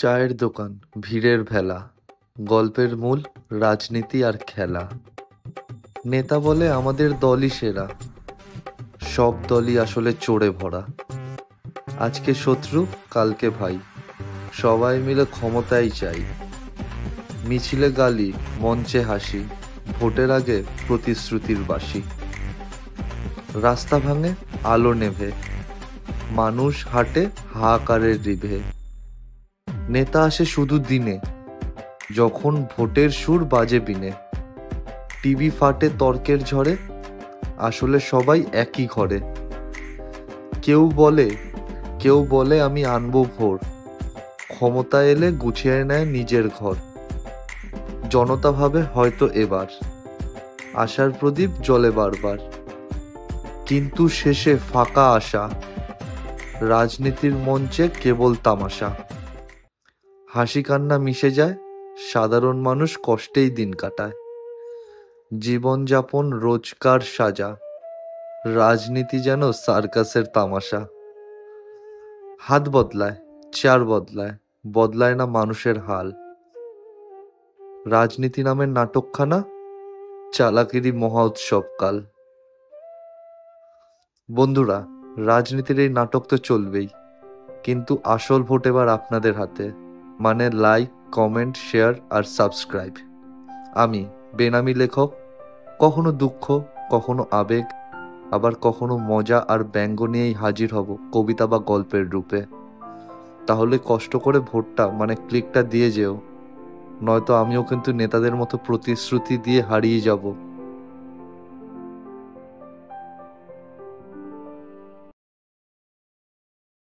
চায়ের দোকান, ভিড়ের ভেলা, গল্পের মূল রাজনীতি আর খেলা। নেতা বলে আমাদের দলই সেরা, সব দলই আসলে চোরে ভরা। আজকে শত্রু, কালকে ভাই, সবাই মিলে ক্ষমতাই চাই। মিছিলে গালি, মঞ্চে হাসি, ভোটের আগে প্রতিশ্রুতির বাসি। রাস্তা ভাঙে, আলো নেভে, মানুষ হাঁটে হাহাকারের রিভে। নেতা আসে শুধু দিনে, যখন ভোটের সুর বাজে বিনে। টিভি ফাটে তর্কের ঝড়ে, আসলে সবাই একই ঘরে। কেউ বলে আমি আনবো ভোর, ক্ষমতা এলে গুছিয়ে নেয় নিজের ঘর। জনতা ভাবে হয়তো এবার আশার প্রদীপ জ্বলে বারবার, কিন্তু শেষে ফাঁকা আশা, রাজনীতির মঞ্চে কেবল তামাশা। হাসি কান্না মিশে যায়, সাধারণ মানুষ কষ্টেই দিন কাটায়। জীবনযাপন রোজকার সাজা, রাজনীতি যেন সার্কাসের তামাশা। হাত বদলায়, চেয়ার বদলায়, বদলায় না মানুষের হাল। রাজনীতি নামের নাটকখানা, চালাকিরই মহা উৎসব কাল। বন্ধুরা, রাজনীতির এই নাটক তো চলবেই, কিন্তু আসল ভোট এবার আপনাদের হাতে। মানে লাইক, কমেন্ট, শেয়ার আর সাবস্ক্রাইব। আমি বেনামি লেখক, কখনো দুঃখ, কখনো আবেগ, আবার কখনো মজা আর ব্যঙ্গ নিয়েই হাজির হব কবিতা বা গল্পের রূপে। তাহলে কষ্ট করে ভোটটা মানে ক্লিকটা দিয়ে যেও, নয়তো আমিও কিন্তু নেতাদের মতো প্রতিশ্রুতি দিয়ে হারিয়ে যাব।